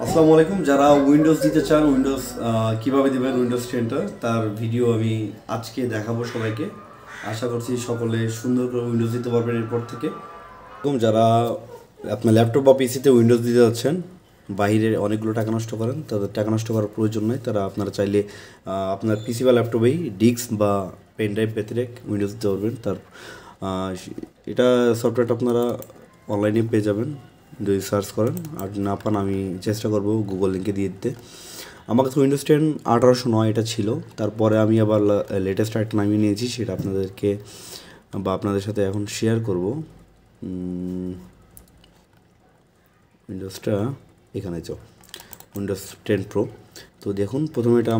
আসসালামু আলাইকুম। যারা উইন্ডোজ দিতে চান, উইন্ডোজ কীভাবে দেবেন উইন্ডোজ 10টা, তার ভিডিও আমি আজকে দেখাবো সবাইকে। আশা করছি সকলে সুন্দর করে উইন্ডোজ দিতে পারবেন এরপর থেকে। এরকম যারা আপনার ল্যাপটপ বা পিসিতে উইন্ডোজ দিতে যাচ্ছেন, বাইরে অনেকগুলো টাকা নষ্ট করেন, তাদের টাকা নষ্ট করার প্রয়োজন নয়। তারা আপনারা চাইলে আপনার পিসি বা ল্যাপটপেই ডিস্ক বা পেন ড্রাইভ পেতে উইন্ডোজ দিতে পারবেন। তার এটা সফটওয়্যারটা আপনারা অনলাইনে পেয়ে যাবেন যদি সার্চ করেন, আর না পান আমি চেষ্টা করব গুগল লিঙ্কে দিয়ে দিতে। আমার কাছে উইন্ডোজ 10 1809 এটা ছিল, তারপরে আমি আবার লেটেস্ট একটা নামিয়ে নিয়েছি, সেটা আপনাদেরকে বা আপনাদের সাথে এখন শেয়ার করব। উইন্ডোজটা এখানে উইন্ডোজ 10 প্রো। তো দেখুন, প্রথমে এটা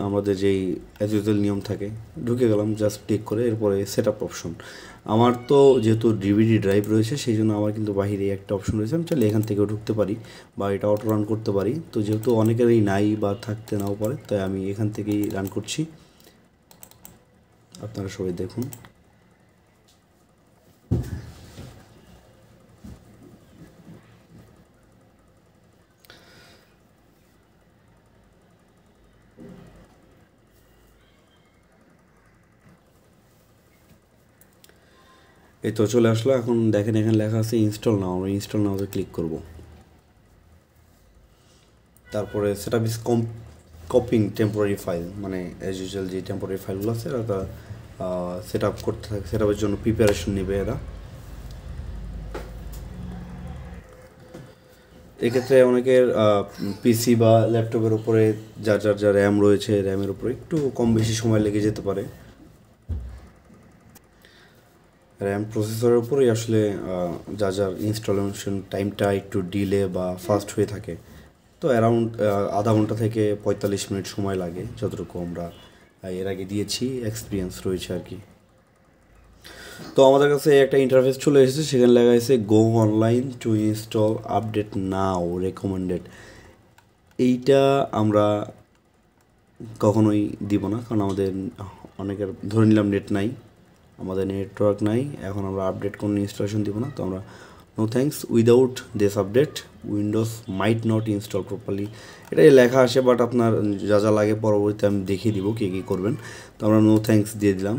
আমাদের যেই অ্যাজ ইউজুয়াল নিয়ম থাকে, ঢুকে গেলাম জাস্ট ক্লিক করে। এরপরে সেট আপ অপশন, আমার তো যেহেতু ডিভিডি ড্রাইভ রয়েছে সেই জন্য আমার কিন্তু বাহিরে একটা অপশন রয়েছে, আমি চাইলে এখান থেকেও ঢুকতে পারি বা এটা অটো রান করতে পারি। তো যেহেতু অনেকেরই নাই বা থাকতে নাও পারে, তাই আমি এখান থেকেই রান করছি। আপনারা সবাই দেখুন। এই তো চলে আসলো। এখন দেখেন এখানে লেখা আছে ইনস্টল নাও, আমরা ইনস্টল নাওতে ক্লিক করব। তারপরে সেট আপ ইস কপিং টেম্পোরারি ফাইল, মানে অ্যাজ ইউজুয়াল যে টেম্পোরারি ফাইলগুলো আছে এরা সেট আপ করতে থাকে, সেট আপের জন্য প্রিপারেশন নেবে এরা। এক্ষেত্রে অনেকের পিসি বা ল্যাপটপের উপরে যা র্যাম রয়েছে, র্যামের উপরে একটু কম বেশি সময় লেগে যেতে পারে। র্যাম প্রসেসরের উপরেই আসলে যার ইনস্টলেশন টাইমটা একটু ডিলে বা ফাস্ট হয়ে থাকে। তো অ্যারাউন্ড আধা ঘন্টা থেকে 45 মিনিট সময় লাগে, যতটুকু আমরা এর আগে দিয়েছি, এক্সপিরিয়েন্স রয়েছে আর কি। তো আমাদের কাছে একটা ইন্টারফেস চলে এসেছে, সেখানে লেখা আছে go online to install update now recommended. এইটা আমরা কখনোই দিব না, কারণ আমাদের অনেকের ধরে নিলাম নেট নাই, আমাদের নেটওয়ার্ক নাই, এখন আমরা আপডেট কোনো ইনস্টলেশন দিব না। তো আমরা no thanks, without this update windows might not install properly, এটাই লেখা আসে। বাট আপনার যা লাগে পরবর্তীতে আমি দেখিয়ে দিব কী কী করবেন। তো আমরা নো থ্যাঙ্কস দিয়ে দিলাম।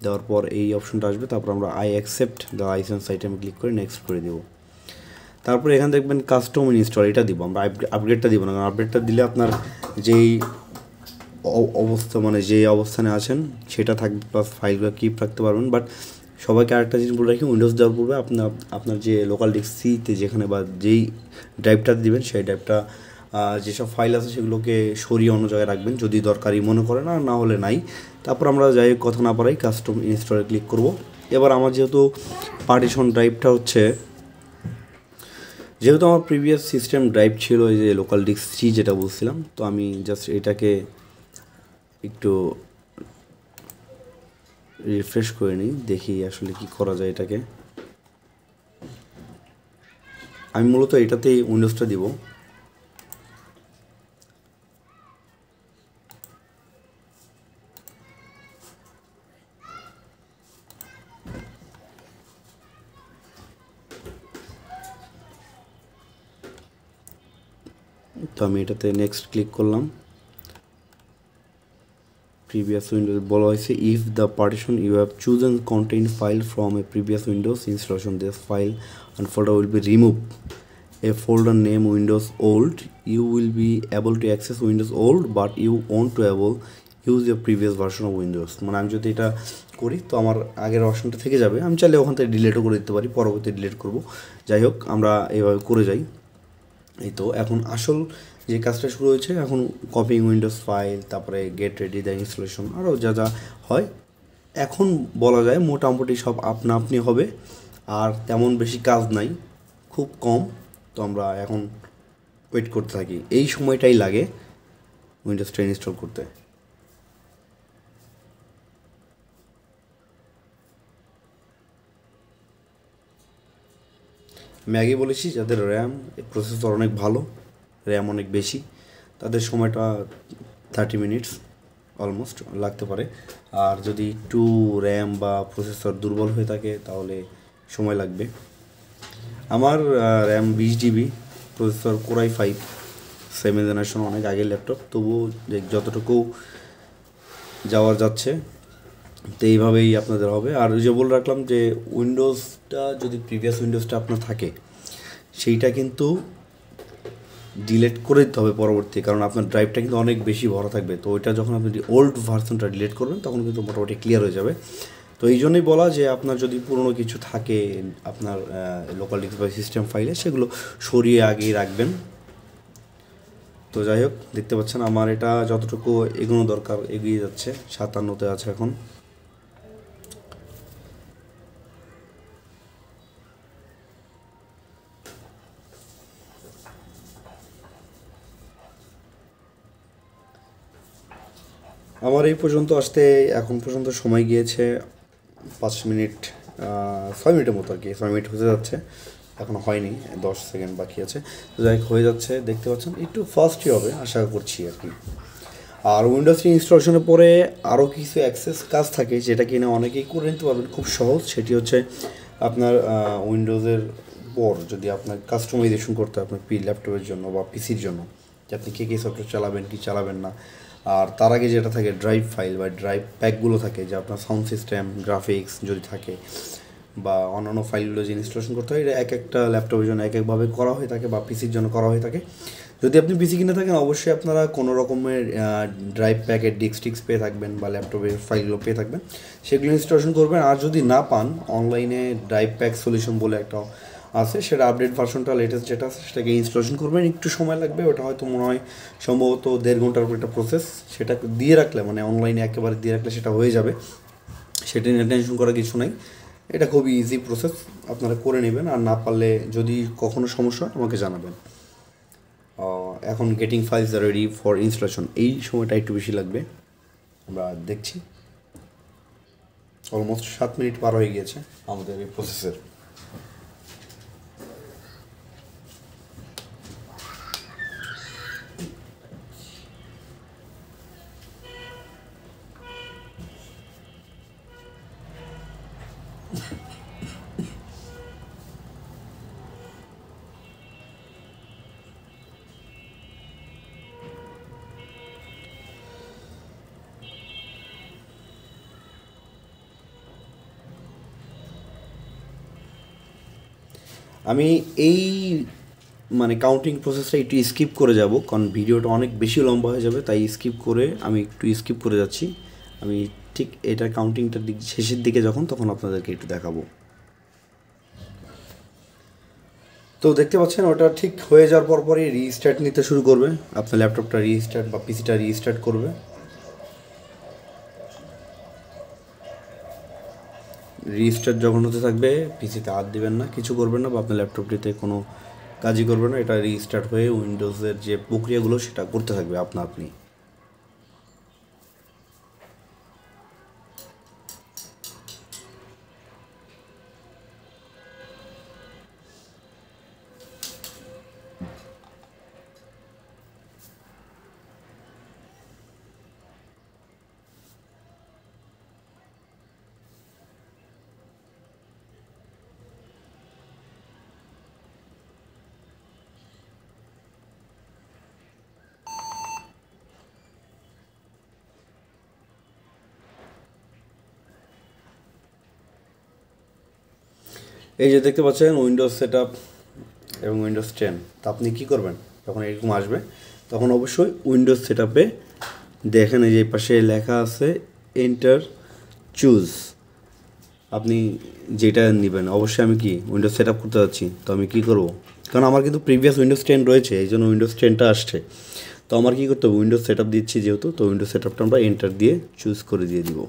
দেওয়ার পর এই অপশনটা আসবে, তারপর আমরা আই অ্যাকসেপ্ট দ্য লাইসেন্স আইটেমে ক্লিক করে নেক্সট করে দেবো। তারপরে এখানে দেখবেন কাস্টম ইনস্টল, এটা দিব আমরা, আপগ্রেডটা দিব না, কারণ আপডেটটা দিলে আপনার যেই অবস্থা, মানে যে অবস্থানে আছেন সেটা থাকবে, প্লাস ফাইলগুলো কিপ রাখতে পারবেন। বাট সবাইকে আরেকটা জিনিস বলে রাখি, উইন্ডোজ দেওয়ার পূর্বে আপনার যে লোকাল ডিস্ক সিতে যেখানে বা যেই ড্রাইভটাতে দিবেন সেই ড্রাইভটা যেসব ফাইল আছে সেগুলোকে সরিয়ে অন্য জায়গায় রাখবেন যদি দরকারি মনে করেন, আর না হলে নাই। তারপর আমরা যাই কথা না পারাই কাস্টম ইনস্টলে ক্লিক করব। এবার আমার যেহেতু পার্টিশন ড্রাইভটা হচ্ছে, যেহেতু আমার প্রিভিয়াস সিস্টেম ড্রাইভ ছিল এই যে লোকাল ডিস্ক সি যেটা বলছিলাম, তো আমি জাস্ট এটাকে একটু রিফ্রেশ করে নিই, দেখি আসলে কি করা যায় এটাকে। আমি মূলত এটাতেই উইন্ডোজটা দিব। তো আমি এটাতে নেক্সট ক্লিক করলাম। প্রিভিয়াস উইন্ডোজ বলা হয়েছে, if the partition you have chosen contain file from a previous windows installation, this file and folder will be removed. A folder name Windows Old, you will be able to access Windows Old but you won't to able use your previous version of Windows। মানে আমি যদি এটা করি তো আমার আগের ভার্সনটা থেকে যাবে, আমি চাইলে ওখান থেকে ডিলিটও করে দিতে পারি, পরবর্তী ডিলিট করব। যাই হোক, আমরা এইভাবে করে যাই। এই তো এখন আসল যে কাজটা শুরু হয়েছে, এখন কপিং উইন্ডোজ ফাইল, তারপরে গেট রেডি দ্য ইনস্টলেশন, আরও যা হয় এখন বলা যায় মোটামুটি সব আপনা আপনি হবে, আর তেমন বেশি কাজ নাই, খুব কম। তো আমরা এখন ওয়েট করতে থাকি, এই সময়টাই লাগে উইন্ডোজ 10 ইনস্টল করতে। আমি আগেই বলেছি, যাদের র্যাম প্রসেসর অনেক ভালো, র্যাম অনেক বেশি, তাদের সময়টা 30 মিনিটস অলমোস্ট লাগতে পারে। আর যদি একটু র্যাম বা প্রসেসর দুর্বল হয়ে থাকে তাহলে সময় লাগবে। আমার RAM 20 GB, processor core i 5 7 generation, অনেক আগের ল্যাপটপ, তবুও যতটুকু যাওয়ার যাচ্ছে তো এইভাবেই আপনাদের হবে। আর যে বলে রাখলাম যে উইন্ডোজটা যদি প্রিভিয়াস উইন্ডোজটা আপনার থাকে সেইটা কিন্তু ডিলিট করে দিতে হবে পরবর্তী, কারণ আপনার ড্রাইভটা কিন্তু অনেক বেশি ভরা থাকবে। তো ওইটা যখন আপনি ওল্ড ভার্সনটা ডিলিট করবেন তখন কিন্তু মোটামুটি ক্লিয়ার হয়ে যাবে। তো এই জন্যই বলা যে আপনার যদি পুরনো কিছু থাকে আপনার লোকাল ডিস্ক বা সিস্টেম ফাইলে, সেগুলো সরিয়ে আগেই রাখবেন। তো যাই হোক, দেখতে পাচ্ছেন আমার এটা যতটুকু এগোনো দরকার এগিয়ে যাচ্ছে, 57-তে আছে এখন। আমার এই পর্যন্ত আসতে এখন পর্যন্ত সময় গিয়েছে 5 মিনিট, 6 মিনিটের মতো আর কি, 6 মিনিট হতে যাচ্ছে, এখনও হয়নি, 10 সেকেন্ড বাকি আছে। তো যাই হোক, হয়ে যাচ্ছে, দেখতে পাচ্ছেন একটু ফাস্টই হবে আশা করছি আর কি। আর উইন্ডোজ ইনস্টলেশনের পরে আরও কিছু অ্যাক্সেস কাজ থাকে যেটা কিনা অনেকেই করে নিতে পারবেন, খুব সহজ। সেটি হচ্ছে আপনার উইন্ডোজের পর যদি আপনার কাস্টমাইজেশন করতে হয় আপনার ল্যাপটপের জন্য বা পিসির জন্য, যে আপনি কী কী সফটওয়্যার চালাবেন কি চালাবেন না। আর তার আগে যেটা থাকে ড্রাইভ ফাইল বা ড্রাইভ প্যাকগুলো থাকে, যে আপনার সাউন্ড সিস্টেম, গ্রাফিক্স যদি থাকে বা অন্যান্য ফাইলগুলো যে ইনস্টলেশন করতে হয়, এটা এক একটা ল্যাপটপের জন্য এক একভাবে করা হয়ে থাকে বা পিসির জন্য করা হয়ে থাকে। যদি আপনি পিসি কিনে থাকেন অবশ্যই আপনারা কোনো রকমের ড্রাইভ প্যাকেট ডিস্ক পেয়ে থাকবেন বা ল্যাপটপের ফাইলগুলো পেয়ে থাকবেন, সেগুলো ইনস্টলেশন করবেন। আর যদি না পান, অনলাইনে ড্রাইভ প্যাক সলিউশন বলে একটা আছে, সেটা আপডেট ভার্সনটা লেটেস্ট যেটা আছে সেটাকে ইনস্টলেশন করবেন। একটু সময় লাগবে, ওটা হয়তো মনে হয় সম্ভবত 1.5 ঘন্টার উপর একটা প্রসেস। সেটা দিয়ে রাখলে মানে অনলাইনে একেবারে দিয়ে রাখলে সেটা হয়ে যাবে, সেটা নিয়ে টেনশন করার কিছু নাই। এটা খুবই ইজি প্রসেস, আপনারা করে নেবেন। আর না পারলে যদি কখনো সমস্যা হয় আমাকে জানাবেন। এখন getting files ready for installation, এই সময়টা একটু বেশি লাগবে, আমরা দেখছি। অলমোস্ট 7 মিনিট পার হয়ে গিয়েছে আমাদের এই প্রসেসের। আমি এই মানে কাউন্টিং প্রসেসটা একটু স্কিপ করে যাব, কারণ ভিডিওটা অনেক বেশি লম্বা হয়ে যাবে, তাই স্কিপ করে আমি একটু স্কিপ করে যাচ্ছি। আমি ঠিক এটা কাউন্টিংটার দিক শেষের দিকে যখন, তখন আপনাদেরকে একটু দেখাবো। তো দেখতে পাচ্ছেন ওটা ঠিক হয়ে যাওয়ার পরই রিস্টার্ট নিতে শুরু করবে, আপনার ল্যাপটপটা রিস্টার্ট বা পিসিটা রিস্টার্ট করবে। রিস্টার্ট যখন হতে থাকবে, পিসিতে হাত দিবেন না, কিছু করবেন না, বা আপনার ল্যাপটপটিতে কোনো কাজই করবেন না। এটা রিস্টার্ট হয়ে উইন্ডোজের যে প্রক্রিয়াগুলো সেটা করতে থাকবে আপনি। এই যে দেখতে পাচ্ছেন উইন্ডোজ সেট আপ এবং উইন্ডোজ 10। তা আপনি কী করবেন যখন এরকম আসবে, তখন অবশ্যই উইন্ডোজ সেট আপে দেখেন এই যে পাশে লেখা আছে এন্টার চুজ, আপনি যেটা নেবেন। অবশ্যই আমি কি উইন্ডোজ সেট আপ করতে যাচ্ছি, তো আমি কী করবো, কারণ আমার কিন্তু প্রিভিয়াস উইন্ডোজ 10 রয়েছে, এই জন্য উইন্ডোজ 10টা আসছে। তো আমার কী করতে হবে, উইন্ডোজ সেট আপ দিচ্ছি যেহেতু, তো উইন্ডোজ সেট আপটা আমরা এন্টার দিয়ে চুজ করে দিয়ে দিব।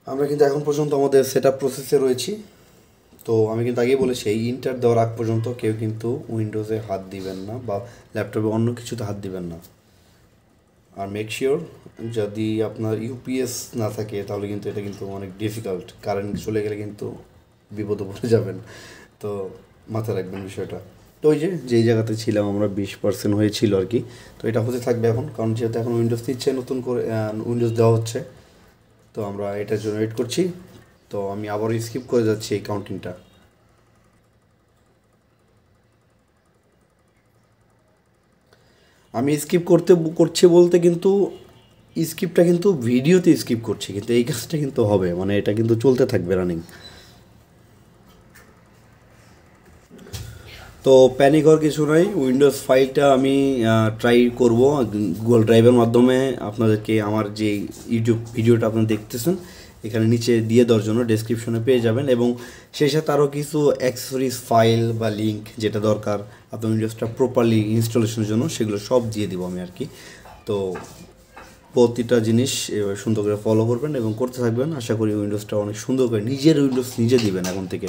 আমরা কিন্তু এখন পর্যন্ত আমাদের সেট আপ প্রসেসে রয়েছি। তো আমি কিন্তু আগেই বলেছি এই ইন্টার দেওয়ার আগ পর্যন্ত কেউ কিন্তু উইন্ডোজে হাত দিবেন না বা ল্যাপটপে অন্য কিছুতে হাত দিবেন না। আর মেক শিওর যদি আপনার ইউপিএস না থাকে তাহলে কিন্তু এটা কিন্তু অনেক ডিফিকাল্ট, কারেন্ট চলে গেলে কিন্তু বিপদে পড়ে যাবেন। তো মাথায় রাখবেন বিষয়টা। তো ওই যে যেই জায়গাতে ছিলাম আমরা 20% হয়েছিল আর কি। তো এটা হতে থাকবে এখন, কারণ যেহেতু এখন উইন্ডোজ দিচ্ছে, নতুন করে উইন্ডোজ দেওয়া হচ্ছে, তো আমরা এটার জন্য ওয়েট করছি। তো আমি আবারও স্কিপ করে যাচ্ছি এই কাউন্টিংটা। আমি স্কিপ করছি বলতে কিন্তু স্কিপটা কিন্তু ভিডিওতে স্কিপ করছি, কিন্তু এই কাজটা কিন্তু হবে, মানে এটা কিন্তু চলতে থাকবে রানিং। তো প্যানিক হওয়ার কিছু নাই, উইন্ডোজ ফাইলটা আমি ট্রাই করব গুগল ড্রাইভের মাধ্যমে আপনাদেরকে আমার যে ইউটিউব ভিডিওটা আপনারা দেখতেছেন এখানে নিচে দিয়ে দেওয়ার জন্য ডেসক্রিপশনে পেয়ে যাবেন, এবং সেই সাথে আরও কিছু অ্যাক্সেসরিজ ফাইল বা লিঙ্ক যেটা দরকার আপনার উইন্ডোজটা প্রপারলি ইনস্টলেশনের জন্য সেগুলো সব দিয়ে দিব আমি আর কি। তো প্রতিটা জিনিস এবার সুন্দর করে ফলো করবেন এবং করতে থাকবেন। আশা করি উইন্ডোজটা অনেক সুন্দর করে নিজের উইন্ডোজ নিজে দিবেন। এখন থেকে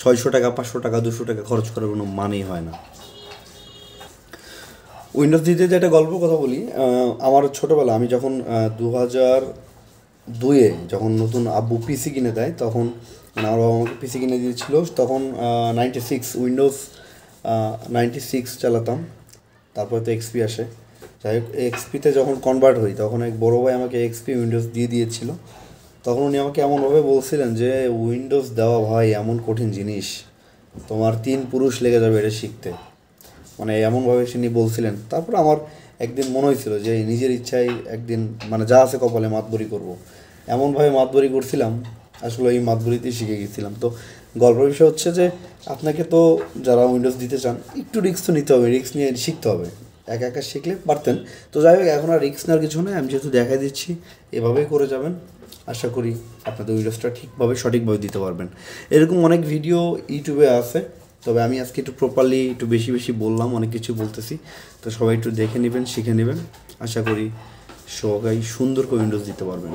600 টাকা 500 টাকা 200 টাকা খরচ করার কোনো মানেই হয় না। উইন্ডোজ দিতে যে একটা গল্পের কথা বলি, আমার ছোটোবেলা আমি যখন 2002-এ যখন নতুন আব্বু পিসি কিনে দেয়, তখন মানে আমার বাবা আমাকে পিসি কিনে দিয়েছিল, তখন 96 উইন্ডোজ 96 চালাতাম। তারপরে তো এক্সপি আসে। যাই হোক, এক্সপিতে যখন কনভার্ট হই তখন এক বড়ো ভাই আমাকে এক্সপি উইন্ডোজ দিয়ে দিয়েছিল। তখন উনি আমাকে এমনভাবে বলছিলেন যে উইন্ডোজ দেওয়া ভাই এমন কঠিন জিনিস, তোমার 3 পুরুষ লেগে যাবে এটা শিখতে, মানে এমনভাবে তিনি বলছিলেন। তারপর আমার একদিন মনে হয়েছিল যে নিজের ইচ্ছায় একদিন মানে যা আছে কপালে মাতবরি করব। এমনভাবে মাতবরি করছিলাম, আসলে এই মাতবরিতেই শিখে গেছিলাম। তো গল্পের বিষয় হচ্ছে যে আপনাকে তো যারা উইন্ডোজ দিতে চান একটু রিস্ক তো নিতে হবে, রিস্ক নিয়ে শিখতে হবে। একা একা শিখলে পারতেন। তো যাই হোক, এখন আর রিস্ক নেওয়ার কিছু নেই, আমি যেহেতু দেখাই দিচ্ছি এভাবেই করে যাবেন। আশা করি আপনাদের উইন্ডোজটা ঠিকভাবে সঠিকভাবে দিতে পারবেন। এরকম অনেক ভিডিও ইউটিউবে আছে, তবে আমি আজকে একটু প্রপারলি একটু বেশি বেশি বললাম, অনেক কিছু বলতেছি। তো সবাই একটু দেখে নেবেন, শিখে নেবেন। আশা করি সবাই সুন্দর করে উইন্ডোজ দিতে পারবেন।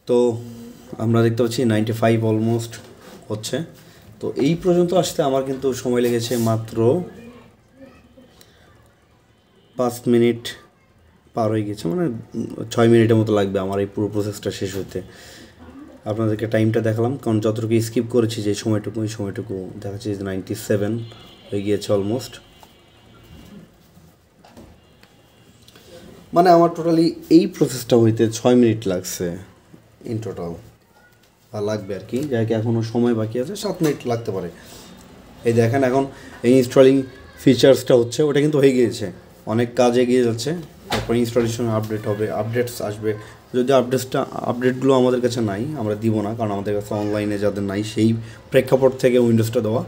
তো আমরা দেখতে পাচ্ছি 95 অলমোস্ট হচ্ছে। তো এই পর্যন্ত আসতে আমার কিন্তু সময় লেগেছে মাত্র 5 মিনিট পার হয়ে গেছে, মানে 6 মিনিটের মতো লাগবে আমার এই পুরো প্রসেসটা শেষ হতে। আপনাদেরকে টাইমটা দেখালাম, কারণ যতটুকু স্কিপ করেছি যে সময়টুকু, ওই সময়টুকু দেখাচ্ছে যে 97 হয়ে গিয়েছে অলমোস্ট। মানে আমার টোটালি এই প্রসেসটা হইতে 6 মিনিট লাগছে ইন টোটাল, আর লাগবে আর কি, যাকে এখনও সময় বাকি আছে 7 মিনিট লাগতে পারে। এই দেখেন এখন এই ইনস্টলিং ফিচার্সটা হচ্ছে, ওটা কিন্তু হয়ে গিয়েছে, অনেক কাজ এগিয়ে যাচ্ছে। তারপর ইনস্টলেশন আপডেট হবে, আপডেটস আসবে। যদি আপডেটগুলো আমাদের কাছে নাই, আমরা দিব না, কারণ আমাদের কাছে অনলাইনে যাদের নাই সেই প্রেক্ষাপট থেকে উইন্ডোজটা দেওয়া।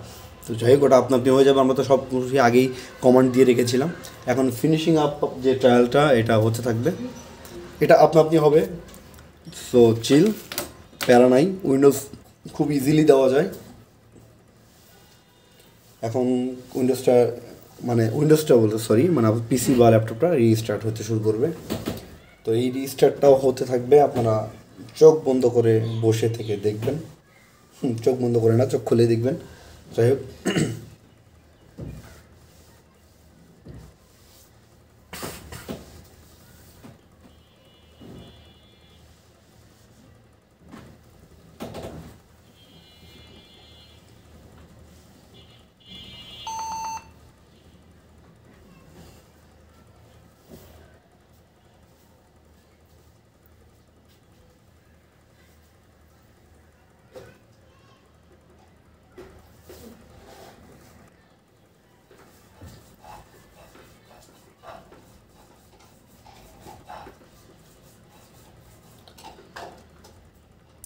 তো যাই হোক, ওটা আপনি হয়ে যাবে, আমরা তো সব কিছুই আগেই কমান্ড দিয়ে রেখেছিলাম। এখন ফিনিশিং আপ যে ট্রায়ালটা এটা হতে থাকবে, এটা আপনি হবে। সো চিল, প্যারা নাই, উইন্ডোজ খুব ইজিলি দেওয়া যায়। এখন উইন্ডোজটা বলতে সরি, মানে পিসি বা ল্যাপটপটা রিস্টার্ট হতে শুরু করবে। তো এই রিস্টার্টটাও হতে থাকবে, আপনারা চোখ বন্ধ করে বসে থেকে দেখবেন। চোখ বন্ধ করে না, চোখ খুলে দেখবেন। যাই হোক,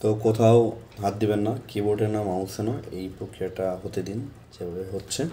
তো কোথাও হাত দিবেন না, কিবোর্ডে না মাউসে না, এই প্রক্রিয়াটা হতে দিন যেভাবে হচ্ছে।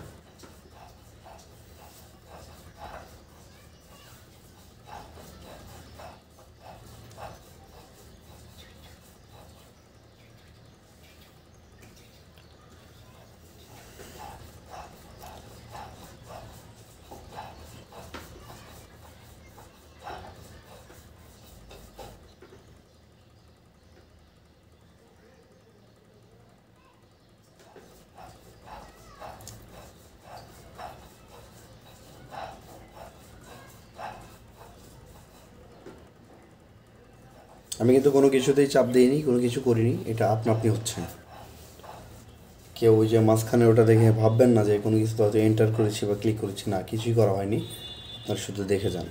আমি কিন্তু কোনো কিছুতেই চাপ দিইনি, কোনো কিছু করিনি, এটা আপনা আপনি হচ্ছে। কেউ ওই যে মাঝখানে ওটা দেখে ভাববেন না যে কোনো কিছু হয়তো এন্টার করেছি বা ক্লিক করেছি, না, কিছুই করা হয়নি, আপনারা শুধু দেখে যান।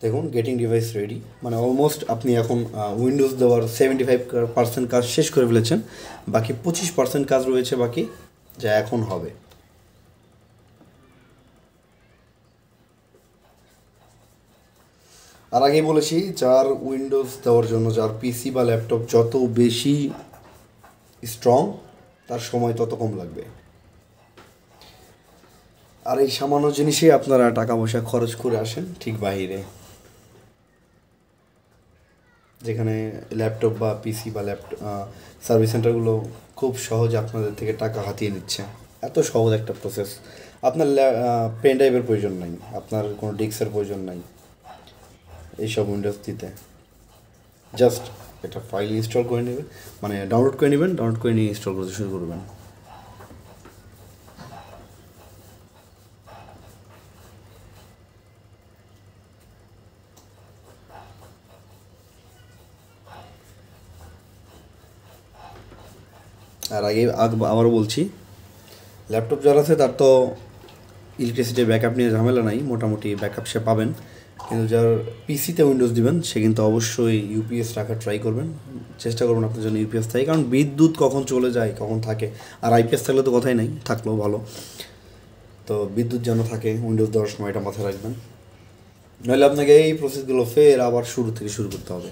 দেখুন গেটিং ডিভাইস রেডি, মানে অলমোস্ট আপনি এখন উইন্ডোজ দেওয়ার 75% কাজ শেষ করে ফেলেছেন, বাকি 25% কাজ রয়েছে বাকি, যা এখন হবে। আর আগেই বলেছি, যার উইন্ডোজ দেওয়ার জন্য যার পিসি বা ল্যাপটপ যত বেশি স্ট্রং, তার সময় তত কম লাগবে। আর এই সামান্য জিনিসেই আপনারা টাকা পয়সা খরচ করে আসেন ঠিক বাহিরে, যেখানে ল্যাপটপ বা পিসি বা ল্যাপটপ সার্ভিস সেন্টারগুলো খুব সহজে আপনাদের থেকে টাকা হাতিয়ে নিচ্ছে। এত সহজ একটা প্রসেস। আপনার পেন ড্রাইভের প্রয়োজন নাই, আপনার কোনো ডিস্কের প্রয়োজন নাই এইসব উইন্ডোজ দিতে। জাস্ট একটা ফাইল ইনস্টল করে নেবেন, মানে ডাউনলোড করে নেবেন, ডাউনলোড করে নিয়ে ইনস্টল করতে শুরু করবেন। আর আবারও বলছি, ল্যাপটপ যারা আছে তার তো ইলেকট্রিসিটির ব্যাকআপ নিয়ে ঝামেলা নাই, মোটামুটি ব্যাকআপ সে পাবেন। কিন্তু যার পিসিতে উইন্ডোজ দিবেন সে কিন্তু অবশ্যই ইউপিএস রাখার ট্রাই করবেন, চেষ্টা করবেন আপনার জন্য ইউপিএস থাকে, কারণ বিদ্যুৎ কখন চলে যায় কখন থাকে। আর আইপিএস থাকলে তো কথাই নাই, থাকলেও ভালো। তো বিদ্যুৎ যেন থাকে উইন্ডোজ দেওয়ার সময়, এটা মাথায় রাখবেন, নইলে আপনাকে এই প্রসেসগুলো ফের আবার শুরু থেকে শুরু করতে হবে।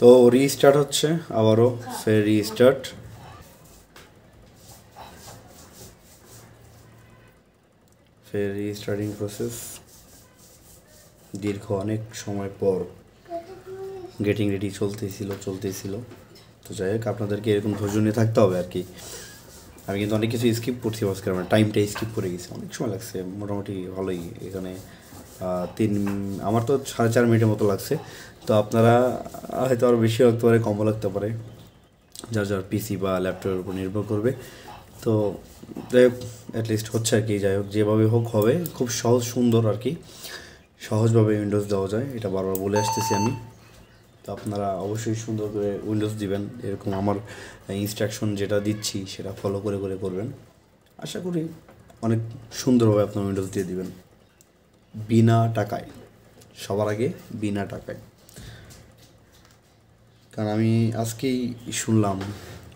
তো রিস্টার্ট হচ্ছে আবারও, ফের রিস্টার্ট, ফের রিস্টার্টিং প্রসেস, দীর্ঘ অনেক সময় পর গেটিং রেডি চলতেছিল। তো যাই হোক, আপনাদেরকে এরকম ধৈর্য নিয়ে থাকতে হবে আর কি। আমি কিন্তু অনেক কিছু স্কিপ করছি আজকে, আমার টাইমটা স্কিপ করে গেছি, অনেক সময় লাগছে, মোটামুটি ভালোই। এখানে আমার তো 4.5 মিনিটের মতো লাগছে। তো আপনারা হয়তো আরও বেশি লাগতে পারে, কমও লাগতে পারে, যার যার পিসি বা ল্যাপটপের উপর নির্ভর করবে। তো যাই হোক, অ্যাটলিস্ট হচ্ছে আর কি। যাই হোক, যেভাবে হোক হবে, খুব সহজ সুন্দর আর কি, সহজভাবে উইন্ডোজ দেওয়া যায়, এটা বারবার বলে আসতেছি আমি। তো আপনারা অবশ্যই সুন্দর করে উইন্ডোজ দিবেন, এরকম আমার ইনস্ট্রাকশন যেটা দিচ্ছি সেটা ফলো করে করে করবেন। আশা করি অনেক সুন্দরভাবে আপনার উইন্ডোজ দিয়ে দিবেন, বিনা টাকায়, সবার আগে বিনা টাকায়। কারণ আমি আজকেই শুনলাম,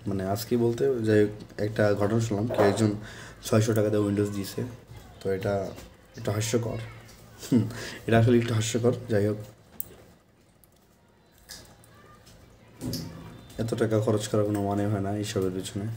মানে আজকেই বলতে যাই হোক, একটা ঘটনা শুনলাম, কেউ একজন 600 টাকা দিয়ে উইন্ডোজ দিয়েছে। তো এটা এটা হাস্যকর, এটা আসলে একটু হাস্যকর। যাই হোক, এত টাকা খরচ করার কোনো মানে হয় না এইসবের পিছনে।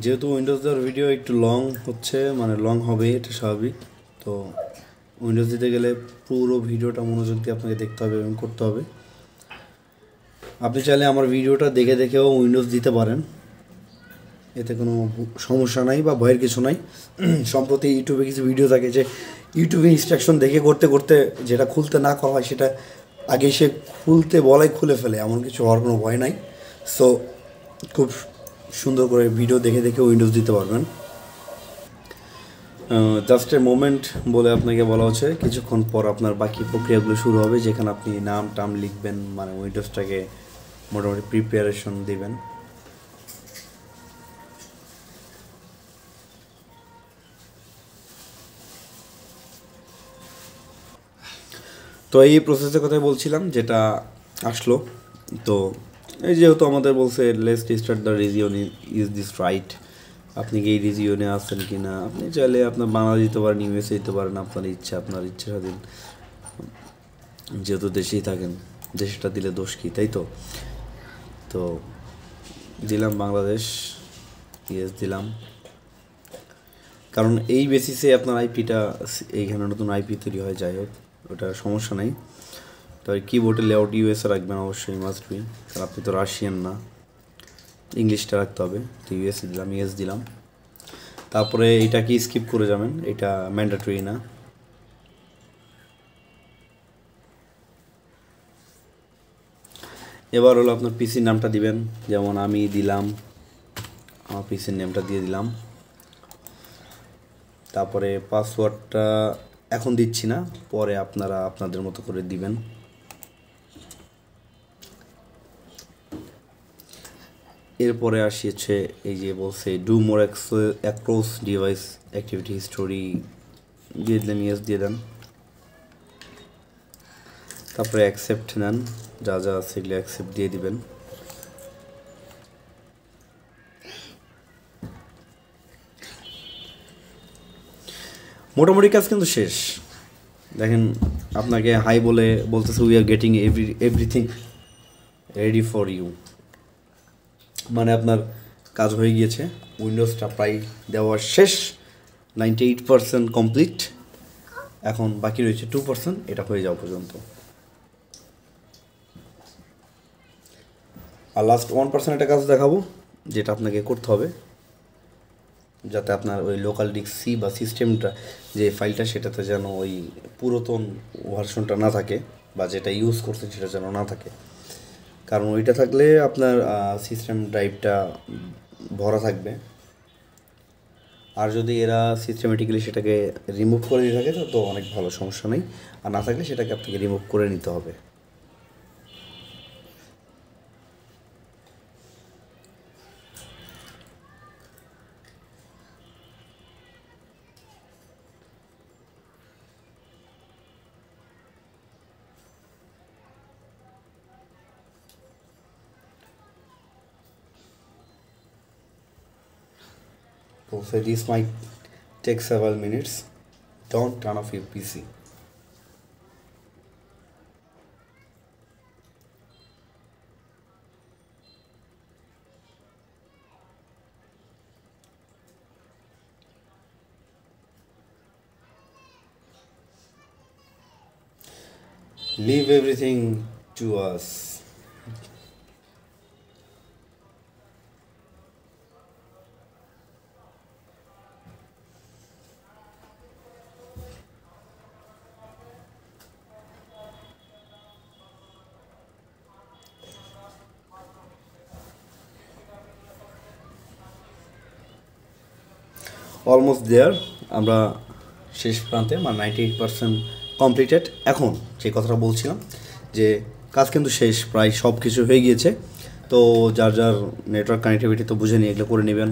যেহেতু উইন্ডোজ দেওয়ার ভিডিও একটু লং হচ্ছে, মানে লং হবে, এটা স্বাভাবিক। তো উইন্ডোজ দিতে গেলে পুরো ভিডিওটা মনোযোগ দিয়ে আপনাকে দেখতে হবে এবং করতে হবে। আপনি চাইলে আমার ভিডিওটা দেখে দেখেও উইন্ডোজ দিতে পারেন, এতে কোনো সমস্যা নাই বা ভয়ের কিছু নাই। সম্প্রতি ইউটিউবে কিছু ভিডিও থাকে যে ইউটিউবে ইনস্ট্রাকশন দেখে করতে করতে যেটা খুলতে না করা হয় সেটা আগে সে খুলতে বলাই খুলে ফেলে, এমন কিছু হওয়ার কোনো ভয় নাই। সো খুব সুন্দর করে ভিডিও দেখে দেখে উইন্ডোজ দিতে পারবেন। জাস্ট এ মোমেন্ট বলে আপনাকে বলা হচ্ছে, কিছুক্ষণ পর আপনার বাকি প্রক্রিয়াগুলো শুরু হবে, যেখানে আপনি নাম টাম লিখবেন, মানে উইন্ডোজটাকে মোটামুটি প্রিপারেশন দিবেন। তো এই প্রসেসের কথাই বলছিলাম যেটা আসলো। তো এই যেহেতু আমাদের বলছে let's start the region, is this right, আপনি কি এই রিজিওনে আসছেন কি না, আপনি চাইলে আপনার বাংলা দিতে পারেন, ইউএসএ দিতে পারেন, আপনার ইচ্ছা, আপনার ইচ্ছা স্বাধীন, যেহেতু দেশেই থাকেন দেশটা দিলে দোষ কী, তাই তো। তো দিলাম বাংলাদেশ, ইয়েস দিলাম, কারণ এই বেসিসে আপনার আইপিটা এইখানে নতুন আইপি তৈরি হয়ে, যাই হোক ওটা সমস্যা নেই। তবে কিবোর্ডে লেআউট ইউএসএ রাখবেন অবশ্যই, মাস্ট বি, কারণ আপনি তো রাশিয়ান না, ইংলিশটা রাখতে হবে। তো ইউএসএ দিলাম, ইয়েস দিলাম। তারপরে এটা কি স্কিপ করে যাবেন, এটা ম্যান্ডেটরি না। এবার হলো আপনার পিসির নামটা দিবেন, যেমন আমি দিলাম, আমার পিসির নেমটা দিয়ে দিলাম। তারপরে পাসওয়ার্ডটা এখন দিচ্ছি না, পরে আপনারা আপনাদের মতো করে দিবেন। এরপরে আসিয়েছে এই যে বলছে do more across device activity history, দিয়ে দিলেন, ইয়েস দিয়ে দেন। তারপরে অ্যাকসেপ্ট নেন, যা যা সেগুলো অ্যাকসেপ্ট দিয়ে দিবেন। মোটামুটি কাজ কিন্তু শেষ। দেখেন আপনাকে হাই বলে বলতেছে we are getting everything ready for you, মানে আপনার কাজ হয়ে গিয়েছে, উইন্ডোজটা প্রায় দেওয়া শেষ, 98% কমপ্লিট, এখন বাকি রয়েছে 2%, এটা হয়ে যাওয়া পর্যন্ত। আর লাস্ট 1% একটা কাজ দেখাবো, যেটা আপনাকে করতে হবে, যাতে আপনার ওই লোকাল ডিস্ক সি বা সিস্টেমটা যে ফাইলটা, সেটাতে যেন ওই পুরাতন ভার্সনটা না থাকে, বা যেটা ইউজ করছেন সেটা যেন না থাকে, কারণ ওইটা থাকলে আপনার সিস্টেম ড্রাইভটা ভরা থাকবে। আর যদি এরা সিস্টেমেটিক্যালি সেটাকে রিমুভ করে দিয়ে থাকে তো অনেক ভালো, সমস্যা নেই। আর না থাকলে সেটাকে আপনাকে রিমুভ করে নিতে হবে। So this might take several minutes. Don't turn off your PC. Leave everything to us. Almost there, আমরা শেষ প্রান্তে, মানে 98% কমপ্লিটেড। এখন যে কথাটা বলছিলাম যে কাজ কিন্তু শেষ, প্রায় সব কিছু হয়ে গিয়েছে। তো যার যার নেটওয়ার্ক কানেক্টিভিটি তো বুঝে নিয়ে এগুলো করে নেবেন।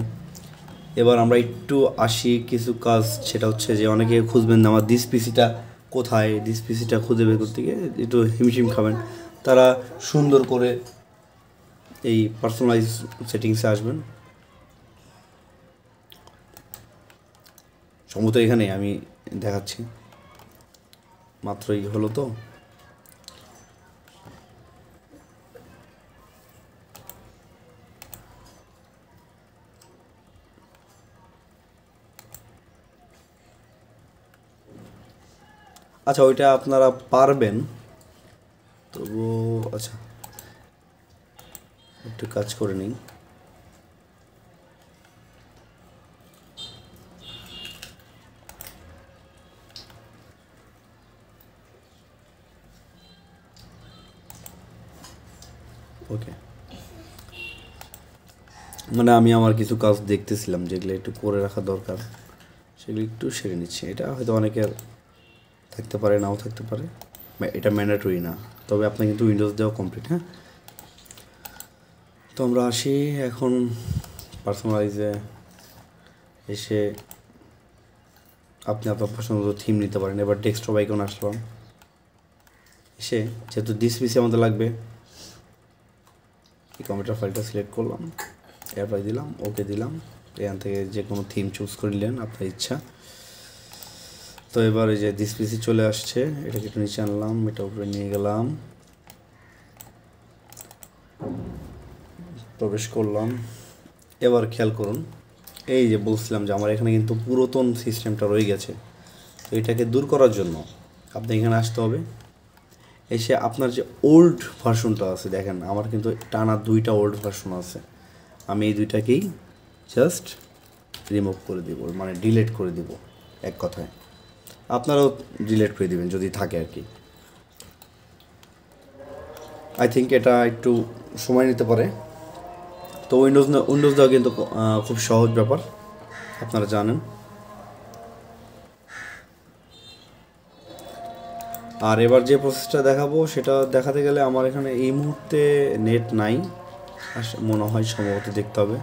এবার আমরা একটু আসি কিছু কাজ, সেটা হচ্ছে যে অনেকে খুঁজবেন না আমার দিস পিসিটা কোথায়, দিস পিসিটা খুঁজে বের করতে গিয়ে একটু হিমশিম খাবেন। তারা সুন্দর করে এই পার্সোনালাইজ সেটিংসে আসবেন, সম্ভবত এখানে আমি দেখাচ্ছি, মাত্রই হলো। তো আচ্ছা, ওইটা আপনারা পারবেন, তবু আচ্ছা একটু কাজ করে নিই। ওকে, মানে আমি আমার কিছু কাজ দেখতেছিলাম যেগুলো একটু করে রাখা দরকার, সেগুলো একটু সেরে নিচ্ছি। এটা হয়তো অনেকের থাকতে পারে, নাও থাকতে পারে, এটা ম্যান্ডেটরি না, তবে আপনার কিন্তু উইন্ডোজ দেওয়া কমপ্লিট। হ্যাঁ, তো আমরা আসি এখন পার্সোনালাইজে এসে আপনি আপনার পছন্দ থিম নিতে পারেন। এবার ডেস্কটপ আইকন আসলাম, এসে যেহেতু দিস পিসি আমাদের লাগবে, এই কম্পিউটার ফাইলটা সিলেক্ট করলাম, অ্যাপ্লাই দিলাম, ওকে দিলাম। এখান থেকে যে কোনো থিম চুজ করে নিলেন আপনার ইচ্ছা। তো এবার এই যে দিস পিসি চলে আসছে, এটাকে একটু নিচে আনলাম, এটা উপরে নিয়ে গেলাম, প্রবেশ করলাম। এবার খেয়াল করুন, এই যে বলছিলাম যে আমার এখানে কিন্তু পুরাতন সিস্টেমটা রয়ে গেছে। তো এটাকে দূর করার জন্য আপনি এখানে আসতে হবে। এসে আপনার যে ওল্ড ভার্সনটা আছে, দেখেন আমার কিন্তু টানা 2টা ওল্ড ভার্সন আছে, আমি এই 2টাকেই জাস্ট রিমুভ করে দেব, মানে ডিলিট করে দেব এক কথায়। আপনারাও ডিলিট করে দেবেন যদি থাকে আর কি। আই থিঙ্ক এটা একটু সময় নিতে পারে। তো উইন্ডোজ দেওয়া কিন্তু খুব সহজ ব্যাপার, আপনারা জানেন। আর এবার যে প্রসেসটা দেখাবো সেটা দেখাতে গেলে আমার এখানে এই মুহূর্তে নেট নাই মনে হয়, সম্ভবত দেখতে হবে।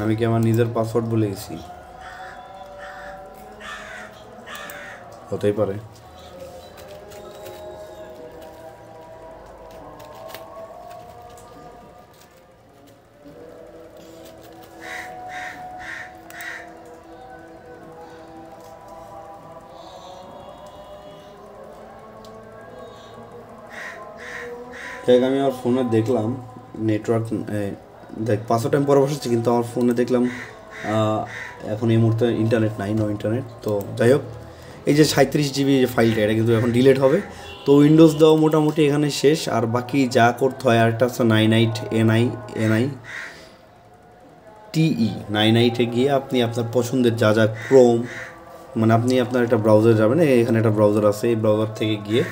আমি কি আমার নিজের পাসওয়ার্ড ভুলে গেছি? হতেই পারে। দেখ আমি আমার ফোনে দেখলাম নেটওয়ার্ক, দেখ পাসওয়ার্ড আমি পরে বসাচ্ছি, কিন্তু আমার ফোনে দেখলাম এখন এই মুহূর্তে ইন্টারনেট নাই, নো ইন্টারনেট। তো যাই হোক, এই যে 37 জিবি যে ফাইলটা, এটা কিন্তু এখন ডিলিট হবে। তো উইন্ডোজ দেওয়া মোটামুটি এখানে শেষ। আর বাকি যা করতে হয়, আরেকটা হচ্ছে 98 গিয়ে আপনি আপনার পছন্দের যা যা ক্রোম, মানে আপনি আপনার একটা ব্রাউজার যাবেন, এখানে একটা ব্রাউজার আছে, এই ব্রাউজার থেকে গিয়ে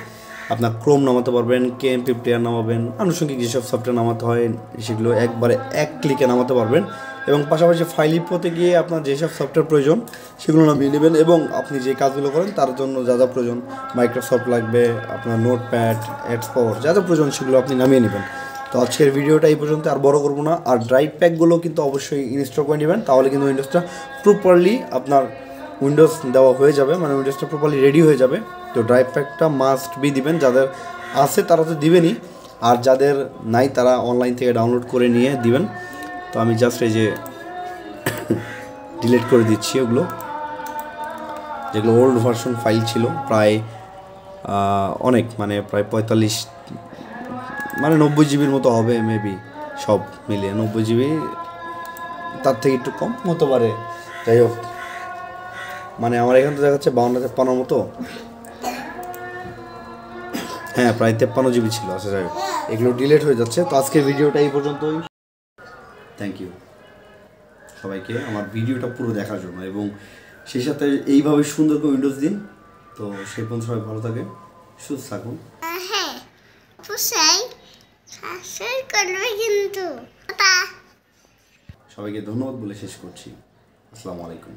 আপনার ক্রোম নামাতে পারবেন, কেএমপি প্লেয়ার নামাবেন, আনুষঙ্গিক যেসব সফটওয়্যার নামাতে হয় সেগুলো একবারে এক ক্লিকে নামাতে পারবেন। এবং পাশাপাশি ফাইল ইম্পোতে গিয়ে আপনার যেসব সফটওয়্যার প্রয়োজন সেগুলো নামিয়ে নেবেন। এবং আপনি যে কাজগুলো করেন তার জন্য যা যা প্রয়োজন, মাইক্রোসফট লাগবে, আপনার নোটপ্যাড, এক্সপোর্ট, যা যা প্রয়োজন সেগুলো আপনি নামিয়ে নেবেন। তো আজকের ভিডিওটা এই পর্যন্ত, আর বড় করবো না। আর ড্রাইভ প্যাকগুলো কিন্তু অবশ্যই ইনস্টল করে নেবেন, তাহলে কিন্তু উইন্ডোজটা প্রপারলি আপনার উইন্ডোজ দেওয়া হয়ে যাবে, মানে উইন্ডোজটা প্রপারলি রেডি হয়ে যাবে। তো ড্রাইভ প্যাকটা মাস্ট বি দিবেন, যাদের আছে তারা তো দিবেনই, আর যাদের নাই তারা অনলাইন থেকে ডাউনলোড করে নিয়ে দিবেন। তো আমি জাস্ট এই যে ডিলিট করে দিচ্ছি ওগুলো, যেগুলো ওল্ড ভার্সন ফাইল ছিল, প্রায় অনেক, মানে প্রায় 45, মানে 90 জিবির মতো হবে মেবি, সব মিলিয়ে 90 জিবি, তার থেকে একটু কম হতে পারে। যাই হোক, মানে আমার এখান থেকে দেখাচ্ছে 52-53 মতো, হ্যাঁ প্রায় 53 জিবি ছিল। আচ্ছা যাই হোক, এগুলো ডিলিট হয়ে যাচ্ছে। তো আজকের ভিডিওটা এই পর্যন্তই। থ্যাংক ইউ সবাইকে আমার ভিডিওটা পুরো দেখার জন্য, এবং সেই সাথে এইভাবে সুন্দর করে উইন্ডোজ দিন। তো সেই পর্যন্ত সবাই ভালো থাকেন, সুস্থ থাকুন। হ্যাঁ, কিন্তু সবাইকে ধন্যবাদ বলে শেষ করছি। আসসালামু আলাইকুম।